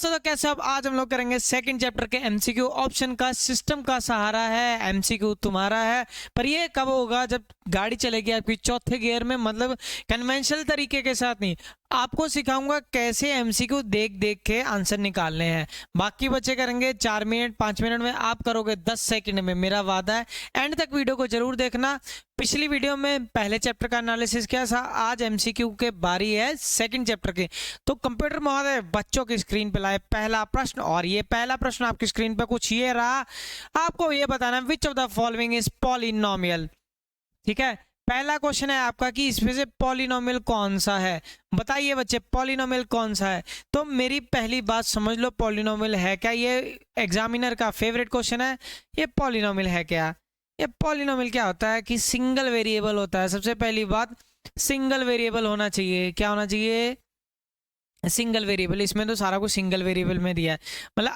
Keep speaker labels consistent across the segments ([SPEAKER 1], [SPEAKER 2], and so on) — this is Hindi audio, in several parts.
[SPEAKER 1] दोस्तों तो कैसे अब आज हम लोग करेंगे सेकंड चैप्टर के एमसीक्यू ऑप्शन का। सिस्टम का सहारा है, एमसीक्यू तुम्हारा है, पर ये कब होगा जब गाड़ी चलेगी आपकी चौथे गियर में, मतलब कन्वेंशनल तरीके के साथ नहीं। आपको सिखाऊंगा कैसे एमसीक्यू देख देख के आंसर निकालने हैं। बाकी बच्चे करेंगे 4 मिनट 5 मिनट में, आप करोगे 10 सेकंड में, मेरा वादा है। एंड तक वीडियो को जरूर देखना। पिछली वीडियो में पहले चैप्टर का एनालिसिस किया था, आज एमसीक्यू के बारी है सेकंड चैप्टर की। तो कंप्यूटर महोदय बच्चों की स्क्रीन पे लाए पहला प्रश्न, और ये पहला प्रश्न आपकी स्क्रीन पे कुछ ये रहा। आपको ये बताना है which of the following is polynomial. ठीक है, पहला क्वेश्चन है आपका कि इसमें से पॉलिनोमियल कौन सा है। बताइए बच्चे पॉलिनोमियल कौन सा है। तो मेरी पहली बात समझ लो, पॉलिनोमियल है क्या। ये एग्जामिनर का फेवरेट क्वेश्चन है, ये पॉलिनोमियल है क्या। ये पॉलिनोमियल क्या होता है कि सिंगल वेरिएबल होता है। सबसे पहली बात, सिंगल वेरिएबल होना चाहिए। क्या होना चाहिए? Single variable. इसमें तो सारा कुछ सिंगल वेरिएबल में दिया है, मतलब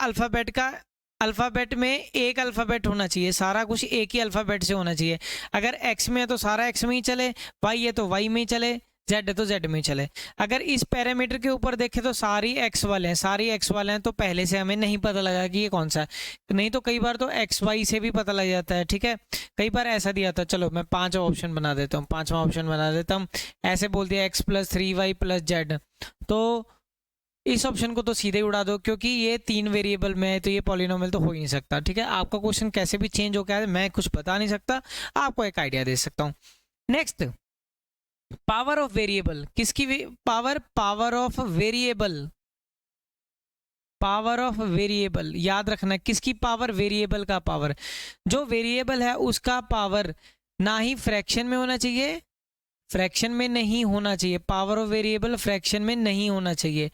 [SPEAKER 1] अल्फाबेट में एक अल्फाबेट होना चाहिए, सारा कुछ एक ही अल्फाबेट से होना चाहिए। अगर एक्स में है तो सारा एक्स में ही चले, वाई है तो वाई में ही चले, जेड है तो जेड में ही चले। अगर इस पैरामीटर के ऊपर देखें तो सारी एक्स वाले हैं, सारी एक्स वाले हैं, तो पहले से हमें नहीं पता लगा कि ये कौन सा है। नहीं तो कई बार तो एक्स वाई से भी पता लग जाता है। ठीक है, कई बार ऐसा दिया था। चलो मैं पांचवा ऑप्शन बना देता हूँ, पांचवा ऑप्शन बना देता हूँ। ऐसे बोल दिया x plus 3y plus Z, तो इस ऑप्शन को तो सीधे उड़ा दो, क्योंकि ये 3 वेरिएबल में है, तो ये पॉलिनोमियल तो हो ही नहीं सकता। ठीक है, आपका क्वेश्चन कैसे भी चेंज हो गया है, मैं कुछ बता नहीं सकता, आपको एक आइडिया दे सकता हूँ। Next, power of variable. किसकी power? Power of variable, power of variable याद रखना। किसकी पावर? वेरिएबल का पावर। जो वेरिएबल है उसका पावर ना ही फ्रैक्शन में होना चाहिए, फ्रैक्शन में नहीं होना चाहिए। पावर ऑफ वेरिएबल फ्रैक्शन में नहीं होना चाहिए,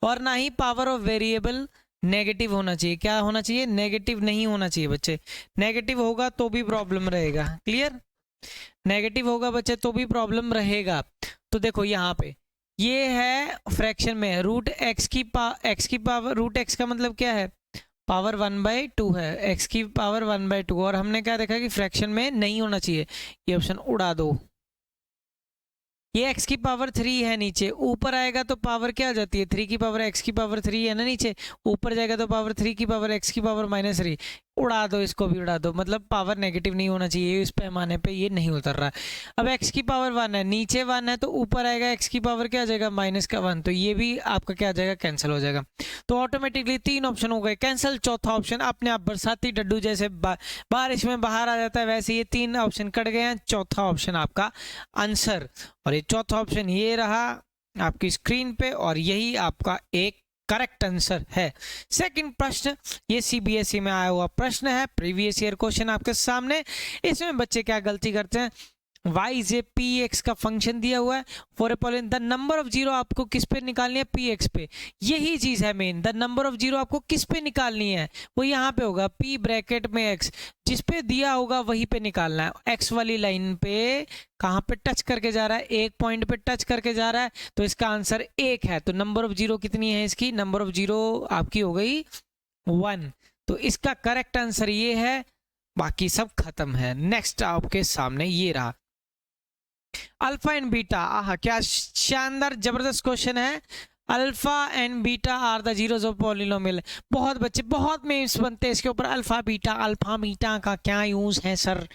[SPEAKER 1] और ना ही पावर ऑफ वेरिएबल नेगेटिव होना चाहिए। क्या होना चाहिए? नेगेटिव नहीं होना चाहिए बच्चे। नेगेटिव होगा तो भी प्रॉब्लम रहेगा। क्लियर? नेगेटिव होगा बच्चे तो भी प्रॉब्लम रहेगा। तो देखो यहाँ पे ये है फ्रैक्शन में, रूट एक्स की पावर, रूट एक्स का मतलब क्या है? पावर 1/2 है, एक्स की पावर 1/2, और हमने क्या देखा कि फ्रैक्शन में नहीं होना चाहिए। ये ऑप्शन उड़ा दो। ये x की पावर 3 है, नीचे ऊपर आएगा तो पावर क्या आ जाती है? 3 की पावर x की पावर 3 है ना, नीचे ऊपर जाएगा तो पावर 3 की पावर x की पावर -3। उड़ा दो, इसको भी उड़ा दो, मतलब पावर नेगेटिव नहीं होना चाहिए। इस पैमाने पे ये नहीं उतर रहा है। अब x की पावर 1 है, नीचे 1 है, तो ऊपर आएगा x की पावर क्या आ जाएगा? -1, तो ये भी आपका क्या आ जाएगा? कैंसिल हो जाएगा। तो ऑटोमेटिकली 3 ऑप्शन हो गए कैंसिल। चौथा ऑप्शन अपने आप बरसाती डड्डू जैसे बारिश में बाहर आ जाता है, वैसे ये 3 ऑप्शन कट गए हैं। चौथा ऑप्शन आपका आंसर, और ये चौथा ऑप्शन ये रहा आपकी स्क्रीन पे, और यही आपका एक करेक्ट आंसर है। सेकंड प्रश्न, ये सीबीएसई में आया हुआ प्रश्न है, प्रीवियस ईयर क्वेश्चन आपके सामने। इसमें बच्चे क्या गलती करते हैं? y is a p x का फंक्शन दिया हुआ है for a polynomial, the number of zero आपको किस पे निकालनी है? पी एक्स पे। यही चीज है main, the number of zero आपको किस पे निकालनी है? वो यहाँ पे होगा, p ब्रैकेट में x, जिस पे दिया होगा वहीं पे निकालना है। x वाली लाइन पे कहाँ पे टच करके जा रहा है? एक पॉइंट पे टच करके जा रहा है, तो इसका आंसर 1 है। तो नंबर ऑफ जीरो कितनी है इसकी? नंबर ऑफ जीरो आपकी हो गई 1, तो इसका करेक्ट आंसर ये है। बाकी सब खत्म है। नेक्स्ट आपके सामने ये रहा, अल्फा एंड बीटा। आहा, क्या शानदार जबरदस्त क्वेश्चन है। Alpha and beta are the zeros of polynomial. बहुत बच्चे, बहुत मीम्स बनते हैं इसके ऊपर, अल्फा बीटा का क्या यूज है सर?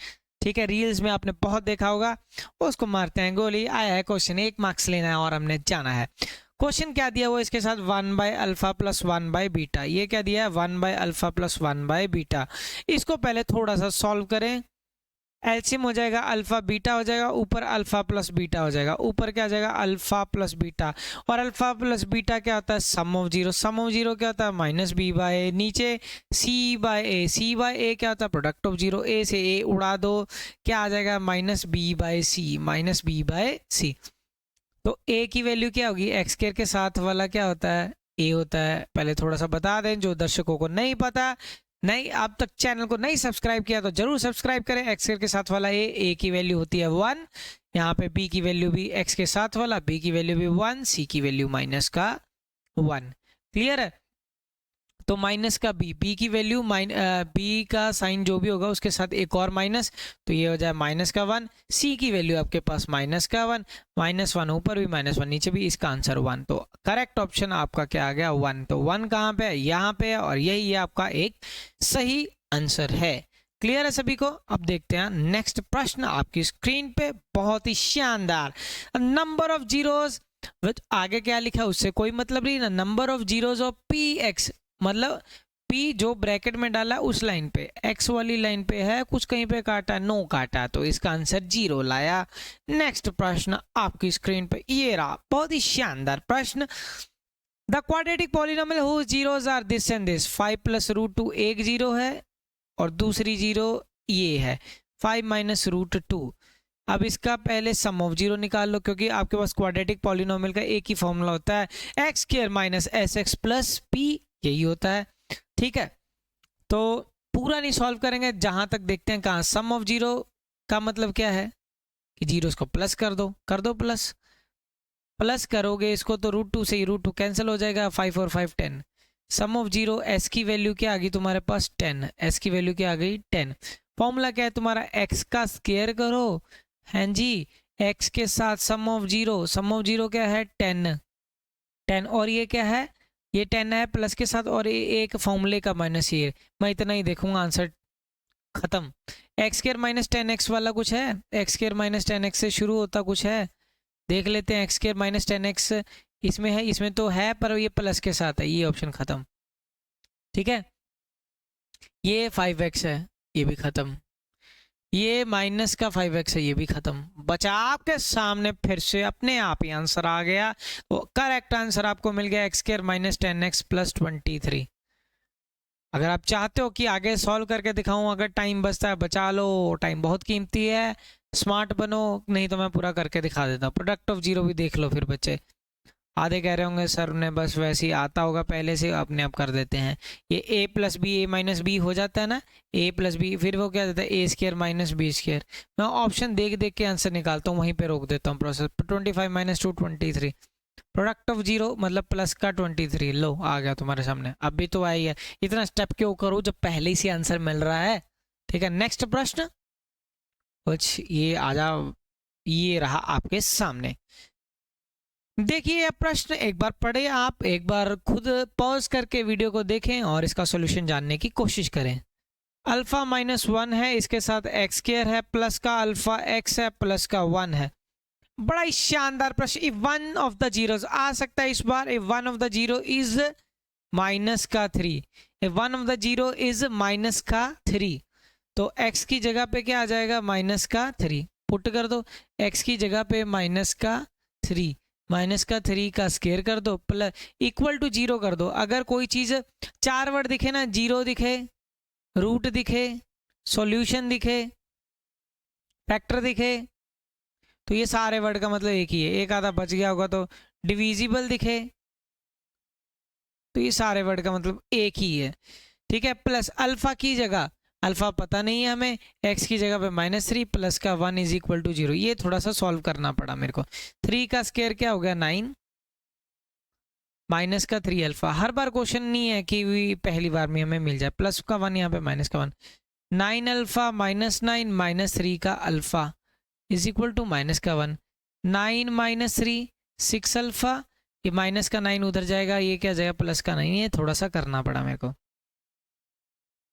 [SPEAKER 1] ठीक है, रील्स में आपने बहुत देखा होगा, उसको मारते हैं गोली। आया है क्वेश्चन, 1 मार्क्स लेना है और हमने जाना है। क्वेश्चन क्या दिया हुआ इसके साथ? 1/अल्फा प्लस 1/बीटा। ये क्या दिया है? 1/अल्फा प्लस 1/बीटा। इसको पहले थोड़ा सा सॉल्व करें। एलसीएम हो जाएगा, अल्फा बीटा हो जाएगा, ऊपर अल्फा प्लस बीटा हो जाएगा, ऊपर क्या आ जाएगा? Alpha plus beta. और अल्फा प्लस बीटा क्या होता है? Sum of zero. Sum of zero क्या होता है? -b/a। नीचे c/a, c/a क्या होता है? Product of zero. a से a उड़ा दो, क्या आ जाएगा? -b/c, -b/c। तो a की वैल्यू क्या होगी? एक्स स्क्वायर के साथ वाला क्या होता है? a होता है। पहले थोड़ा सा बता दें, जो दर्शकों को नहीं पता, नहीं अब तक चैनल को नहीं सब्सक्राइब किया तो जरूर सब्सक्राइब करें। एक्स के साथ वाला ए की वैल्यू होती है 1, यहाँ पे बी की वैल्यू भी एक्स के साथ वाला, बी की वैल्यू भी 1, सी की वैल्यू -1। क्लियर है? तो माइनस का बी की वैल्यू बी का साइन जो भी होगा उसके साथ एक और माइनस, तो ये हो जाए माइनस का 1। सी की वैल्यू आपके पास माइनस का 1, -1 ऊपर भी -1 नीचे भी, इसका आंसर 1। तो करेक्ट ऑप्शन आपका क्या आ गया 1। तो 1 कहाँ पे है, यहाँ पे है, और यही है आपका एक सही आंसर है। क्लियर है सभी को। अब देखते हैं नेक्स्ट प्रश्न आपकी स्क्रीन पे, बहुत ही शानदार। नंबर ऑफ जीरोज, आगे क्या लिखा है उससे कोई मतलब नहीं ना। Number of zeros of P x, मतलब P जो ब्रैकेट में डाला उस लाइन पे, X वाली लाइन पे है, कुछ कहीं पे काटा, नो काटा, तो इसका आंसर 0 लाया। नेक्स्ट प्रश्न आपकी स्क्रीन पे ये रहा, बहुत ही शानदार प्रश्न। The quadratic polynomial whose zeros are this and this. 5 plus root 2 एक जीरो है और दूसरी जीरो ये है 5 माइनस रूट 2। अब इसका पहले सम ऑफ जीरो निकाल लो, क्योंकि आपके पास क्वाड्रेटिक पॉलिनोमियल का एक ही फॉर्मूला होता है, x square minus S x plus P, यही होता है। ठीक है, तो पूरा नहीं सॉल्व करेंगे, जहां तक देखते हैं कहाँ सम ऑफ जीरो का मतलब क्या है कि जीरोस को प्लस कर दो प्लस करोगे इसको तो रूट 2 से ही रूट 2 कैंसिल हो जाएगा, 5 और 5 10। सम ऑफ जीरो, एस की वैल्यू क्या आ गई तुम्हारे पास 10, एस की वैल्यू क्या आ गई 10। फॉर्मूला क्या है तुम्हारा, एक्स का स्क्वायर करो, हैं जी, एक्स के साथ सम ऑफ जीरो क्या है 10 और ये क्या है, ये 10 है प्लस के साथ, और एक फॉर्मूले का माइनस, ये मैं इतना ही देखूंगा, आंसर खत्म। एक्स स्क्वायर माइनस 10x वाला कुछ है, एक्स स्क्वायर माइनस 10x से शुरू होता कुछ है, देख लेते हैं। एक्स स्क्वायर माइनस 10x इसमें है, इसमें तो है पर ये प्लस के साथ है, ये ऑप्शन खत्म। ठीक है, ये 5x है, ये भी खत्म। ये माइनस का 5x है, ये भी खत्म। बचा आपके सामने फिर से अपने आप ही आंसर आ गया। तो करेक्ट आंसर आपको मिल गया x square minus 10x plus 23। अगर आप चाहते हो कि आगे सॉल्व करके दिखाऊं, अगर टाइम बचता है बचा लो, टाइम बहुत कीमती है, स्मार्ट बनो, नहीं तो मैं पूरा करके दिखा देता हूँ। प्रोडक्ट ऑफ जीरो भी देख लो फिर बच्चे। आधे कह रहे होंगे सर ने बस वैसे ही आता होगा पहले से, अपने आप कर देते हैं। ये a plus b a minus b हो जाता है ना, a प्लस बी, फिर वो क्या देता है ए स्क्वायर माइनस बी स्क्वायर। मैं ऑप्शन देख देख के आंसर निकालता हूँ, वहीं पे रोक देता हूँ process. 25 minus 2 23, product of zero मतलब प्लस का 23, लो आ गया तुम्हारे सामने। अब भी तो आई है, इतना स्टेप क्यों करो जब पहले ही से आंसर मिल रहा है। ठीक है, नेक्स्ट प्रश्न कुछ ये आ जाओ, ये रहा आपके सामने। देखिए यह प्रश्न एक बार पढ़े आप, एक बार खुद पॉज करके वीडियो को देखें और इसका सॉल्यूशन जानने की कोशिश करें। अल्फा माइनस 1 है, इसके साथ एक्स स्क्वायर है, प्लस का अल्फा एक्स है, प्लस का 1 है। बड़ा ही शानदार प्रश्न। If one of the zeros आ सकता है इस बार, if one of the zero is minus का 3, if one of the zero is minus का 3, तो x की जगह पे क्या आ जाएगा, माइनस का 3 पुट कर दो, x की जगह पे माइनस का 3, माइनस का 3 का स्क्वायर कर दो, प्लस इक्वल टू 0 कर दो। अगर कोई चीज 4 वर्ड दिखे ना, जीरो दिखे, रूट दिखे, सॉल्यूशन दिखे, फैक्टर दिखे, तो ये सारे वर्ड का मतलब एक ही है। एक आधा बच गया होगा तो डिविजिबल दिखे, तो ये सारे वर्ड का मतलब एक ही है। ठीक है, प्लस अल्फा की जगह, अल्फा पता नहीं है हमें, x की जगह पे -3 प्लस का 1 इज इक्वल टू 0। ये थोड़ा सा सॉल्व करना पड़ा मेरे को। 3 का स्क्वायर क्या हो गया 9, माइनस का 3 अल्फा। हर बार क्वेश्चन नहीं है कि पहली बार में हमें मिल जाए। प्लस का 1 यहाँ पे माइनस का 1, 9 अल्फा -9 -3 का alpha is equal to minus का 1, 9 - 3 6 अल्फा, ये माइनस का 9 उधर जाएगा, ये क्या जाएगा प्लस का 9। ये थोड़ा सा करना पड़ा मेरे को,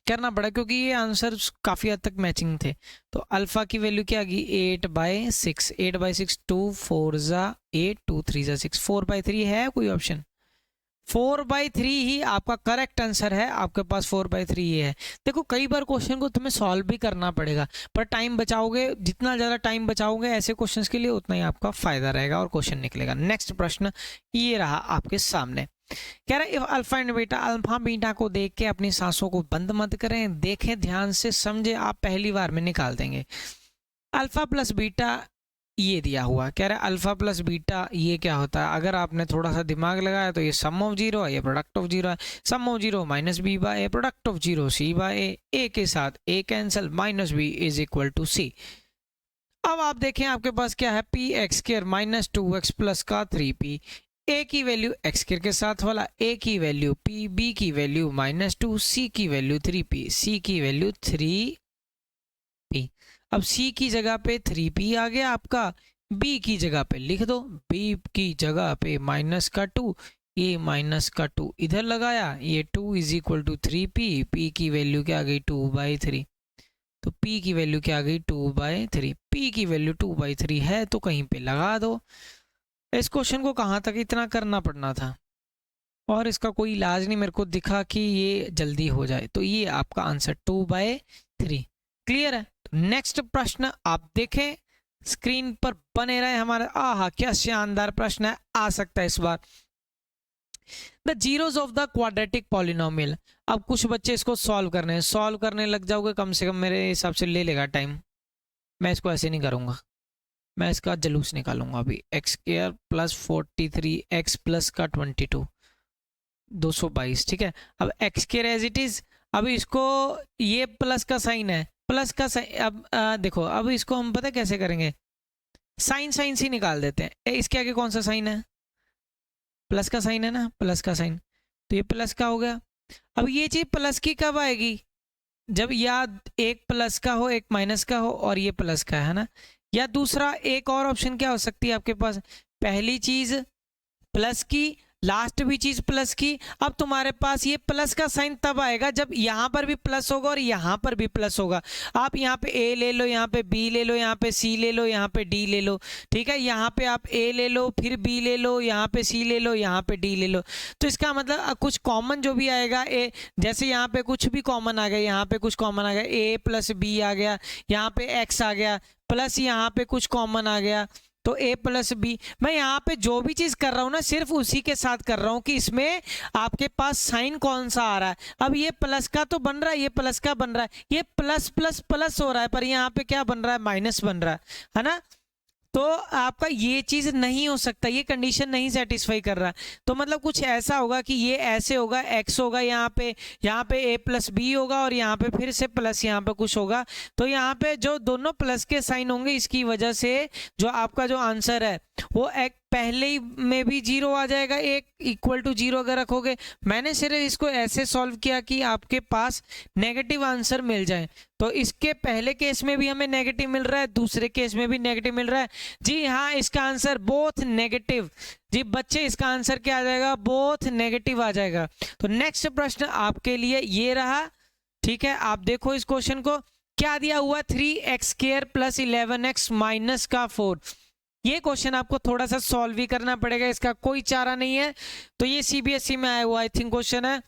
[SPEAKER 1] करना पड़ा क्योंकि ये आंसर काफ़ी हद तक मैचिंग थे। तो अल्फा की वैल्यू क्या आ गई 8/6, 8/6 2 4 ज़ा 8 2 3 ज़ा 6, 4/3 है कोई ऑप्शन, 4/3 ही आपका करेक्ट आंसर है। आपके पास 4/3 ये है। देखो कई बार क्वेश्चन को तुम्हें सॉल्व भी करना पड़ेगा, पर टाइम बचाओगे, जितना ज़्यादा टाइम बचाओगे ऐसे क्वेश्चंस के लिए उतना ही आपका फायदा रहेगा और क्वेश्चन निकलेगा। नेक्स्ट प्रश्न ये रहा आपके सामने, कह रहा है if alpha and beta, alpha beta को देख के अपनी सांसों को बंद मत करें, देखें ध्यान से, समझे, आप पहली बार में निकाल देंगे। अल्फा प्लस बीटा ये दिया हुआ, कह रहा है अल्फा प्लस बीटा ये क्या होता है। अगर आपने थोड़ा सा दिमाग लगाया तो ये सम ऑफ जीरो है, ये प्रोडक्ट ऑफ जीरो है। Sum of zero minus b by a, product of zero c by a के साथ a cancel, minus b is equal to c. अब आप देखें आपके पास क्या है, p x square minus 2x plus का 3p, ए की वैल्यू एक्स स्क्वायर के साथ वाला, ए की वैल्यू पी, बी की वैल्यू -2, सी की वैल्यू 3p, सी की वैल्यू 3p। अब सी की जगह पे 3p आ गया आपका, बी की जगह पे लिख दो, बी की जगह पे -2, ये -2 इधर लगाया, ये 2 = 3p, p की वैल्यू क्या आ गई 2/3, तो p की वैल्यू क्या आ गई 2/3, p की वैल्यू 2/3 है तो कहीं पे लगा दो। इस क्वेश्चन को कहाँ तक इतना करना पड़ना था, और इसका कोई इलाज नहीं मेरे को दिखा कि ये जल्दी हो जाए, तो ये आपका आंसर 2/3 क्लियर है। नेक्स्ट प्रश्न आप देखें, स्क्रीन पर बने रहे हमारे। आहा क्या शानदार प्रश्न है, आ सकता है इस बार। The zeros of the quadratic polynomial. अब कुछ बच्चे इसको सॉल्व करने लग जाओगे, कम से कम मेरे हिसाब से ले लेगा टाइम। मैं इसको ऐसे नहीं करूंगा, मैं इसका जलूस निकालूंगा अभी। x² + 43 x प्लस का 22 222, ठीक है। अब x² एज इट इज, अब इसको ये प्लस का साइन है, प्लस का साइन, अब देखो अब इसको हम पता कैसे करेंगे, साइन से निकाल देते हैं। इसके आगे कौन सा साइन है, प्लस का साइन है ना, प्लस का साइन, तो ये प्लस का हो गया। अब ये चीज प्लस की कब आएगी, जब या एक प्लस का हो एक माइनस का हो और ये प्लस का है ना। या दूसरा एक और ऑप्शन क्या हो सकती है आपके पास, पहली चीज प्लस की, लास्ट भी चीज प्लस की। अब तुम्हारे पास ये प्लस का साइन तब आएगा जब यहाँ पर भी प्लस होगा और यहाँ पर भी प्लस होगा। आप यहाँ पे ए ले लो, यहाँ पे बी ले लो, यहाँ पे सी ले लो, यहाँ पे डी ले लो, ठीक है। यहाँ पे आप ए ले लो, फिर बी ले लो, यहाँ पे सी ले लो, यहाँ पे डी ले लो। तो इसका मतलब कुछ कॉमन जो भी आएगा, ए जैसे यहाँ पे कुछ भी कॉमन आ गया, यहाँ पे कुछ कॉमन आ गया, ए प्लस बी आ गया, यहाँ पे एक्स आ गया, प्लस यहाँ पे कुछ कॉमन आ गया तो a + b। मैं यहाँ पे जो भी चीज कर रहा हूँ ना सिर्फ उसी के साथ कर रहा हूँ कि इसमें आपके पास साइन कौन सा आ रहा है। अब ये प्लस का तो बन रहा है, ये प्लस का बन रहा है, ये प्लस प्लस प्लस हो रहा है, पर यहाँ पे क्या बन रहा है, माइनस बन रहा है ना। तो आपका ये चीज नहीं हो सकता, ये कंडीशन नहीं सेटिस्फाई कर रहा। तो मतलब कुछ ऐसा होगा कि ये ऐसे होगा, x होगा यहाँ पे a + b होगा और यहाँ पे फिर से प्लस यहाँ पे कुछ होगा। तो यहाँ पे जो दोनों प्लस के साइन होंगे इसकी वजह से जो आपका जो आंसर है वो एक पहले ही में भी 0 आ जाएगा, एक = 0 अगर रखोगे। मैंने सिर्फ इसको ऐसे सॉल्व किया कि आपके पास नेगेटिव आंसर मिल जाए। तो इसके पहले केस में भी हमें नेगेटिव मिल रहा है, दूसरे केस में भी नेगेटिव मिल रहा है। जी हाँ, इसका आंसर बोथ नेगेटिव। जी बच्चे, इसका आंसर क्या आ जाएगा, बोथ नेगेटिव आ जाएगा। तो नेक्स्ट प्रश्न आपके लिए ये रहा, ठीक है। आप देखो इस क्वेश्चन को, क्या दिया हुआ 3x² + 11x - 4। ये क्वेश्चन आपको थोड़ा सा सॉल्व भी करना पड़ेगा, इसका कोई चारा नहीं है। तो ये CBSE में आया हुआ आई थिंक क्वेश्चन है।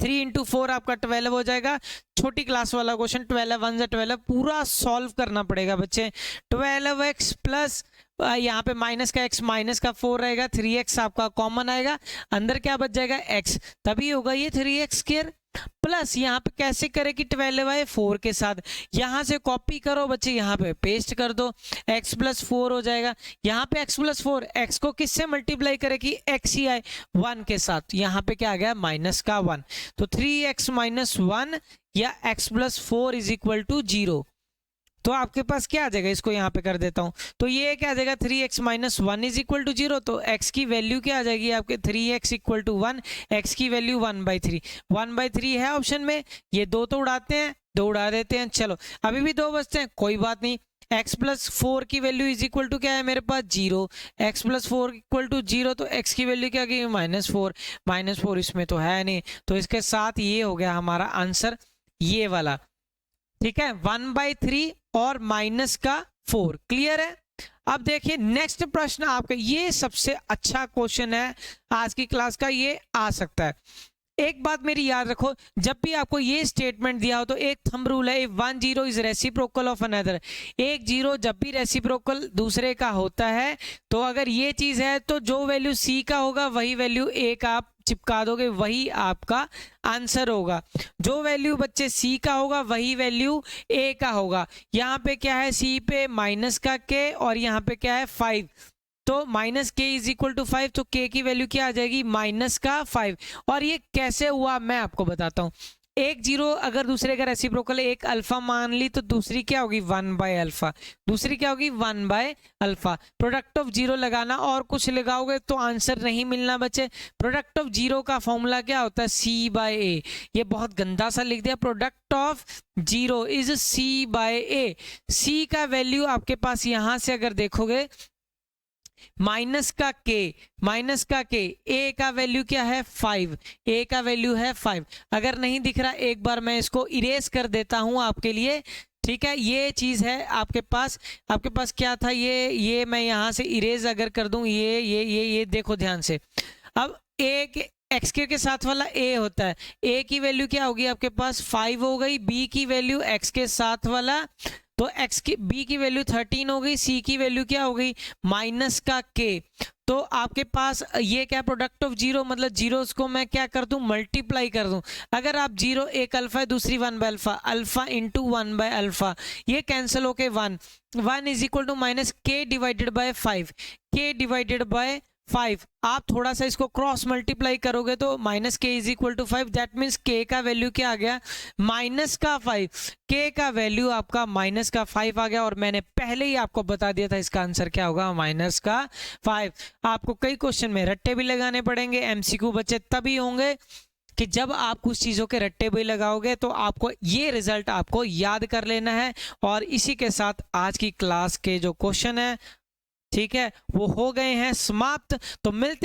[SPEAKER 1] 3 × 4 आपका 12 हो जाएगा, छोटी क्लास वाला क्वेश्चन। 12 1 × 12 पूरा सॉल्व करना पड़ेगा बच्चे। 12x प्लस यहाँ पे माइनस का x माइनस का 4 रहेगा, 3x आपका कॉमन आएगा, अंदर क्या बच जाएगा x, तभी होगा ये 3x² प्लस यहाँ पे कैसे करें कि 12/4 के साथ यहाँ से कॉपी करो बच्चे, यहाँ पे पेस्ट कर दो, x + 4 हो जाएगा। यहाँ पे x + 4, x को किससे मल्टीप्लाई करें कि x ही आए 1 के साथ, यहाँ पे क्या आ गया -1। तो 3x - 1 या x + 4 = 0। तो आपके पास क्या आ जाएगा, इसको यहाँ पे कर देता हूँ, तो ये क्या आ जाएगा 3x - 1 = 0। तो x की वैल्यू क्या आ जाएगी आपके 3x = 1, x की वैल्यू 1/3। 1/3 है ऑप्शन में, ये दो तो उड़ाते हैं, दो उड़ा देते हैं। चलो अभी भी दो बचते हैं, कोई बात नहीं। x + 4 की वैल्यू = क्या है मेरे पास 0, x + 4 = 0, तो x की वैल्यू क्या गई -4। -4 इसमें तो है नहीं, तो इसके साथ ये हो गया हमारा आंसर ये वाला, ठीक है। 1/3 और -4 क्लियर है। अब देखिए नेक्स्ट प्रश्न आपका, ये सबसे अच्छा क्वेश्चन है आज की क्लास का, ये आ सकता है। एक बात मेरी याद रखो, जब भी आपको ये स्टेटमेंट दिया हो तो एक थंब रूल है, if 1 0 is reciprocal of another. एक 0 जब भी रेसिप्रोकल दूसरे का होता है तो अगर ये चीज है तो जो वैल्यू C का होगा वही वैल्यू A का आप चिपका दोगे, वही आपका आंसर होगा। जो वैल्यू बच्चे C का होगा वही वैल्यू A का होगा। यहाँ पे क्या है, C पे माइनस का K और यहाँ पे क्या है 5, तो -k = 5, तो k की वैल्यू क्या आ जाएगी -5। और ये कैसे हुआ मैं आपको बताता हूँ। एक जीरो अगर दूसरे का रेसिप्रोकल एक अल्फा मान ली तो दूसरी क्या होगी 1/अल्फा, दूसरी क्या होगी 1/अल्फा। प्रोडक्ट ऑफ जीरो लगाना और कुछ लगाओगे तो आंसर नहीं मिलना बच्चे। प्रोडक्ट ऑफ जीरो का फॉर्मूला क्या होता है C/A। ये बहुत गंदा सा लिख दिया, product of zero is C/A। C का वैल्यू आपके पास यहां से अगर देखोगे माइनस का के, ए का वैल्यू क्या है 5, ए का वैल्यू है 5। अगर नहीं दिख रहा एक बार मैं इसको इरेज कर देता हूं आपके लिए, ठीक है। ये चीज है आपके पास क्या था, ये मैं यहां से इरेज अगर कर दूं, ये देखो ध्यान से। अब ए के एक्स के साथ वाला ए होता है, ए की वैल्यू क्या होगी आपके पास 5 हो गई, बी की वैल्यू एक्स के साथ वाला तो एक्स की बी की वैल्यू 13 हो गई, सी की वैल्यू क्या हो गई माइनस का के। तो आपके पास ये क्या प्रोडक्ट ऑफ जीरो मतलब जीरोस को मैं क्या कर दूं मल्टीप्लाई कर दूं। अगर आप जीरो एक अल्फा है दूसरी 1/अल्फा, अल्फा इंटू 1/अल्फा, ये कैंसिल होके 1 इज इक्वल टू माइनस के डिवाइडेड बाय 5, के डिवाइडेड बाय 5। आप थोड़ा सा इसको क्रॉस मल्टीप्लाई करोगे तो minus k is equal to 5, that means k का वैल्यू क्या आ गया माइनस का 5, के का वैल्यू आपका माइनस का 5 आ गया। और मैंने पहले ही आपको बता दिया था इसका आंसर क्या होगा माइनस का 5। आपको कई क्वेश्चन में रट्टे भी लगाने पड़ेंगे, एमसीक्यू बच्चे तभी होंगे कि जब आप कुछ चीज़ों के रट्टे भी लगाओगे तो आपको ये रिजल्ट आपको याद कर लेना है। और इसी के साथ आज की क्लास के जो क्वेश्चन है ठीक है वो हो गए हैं समाप्त। तो मिलते हैं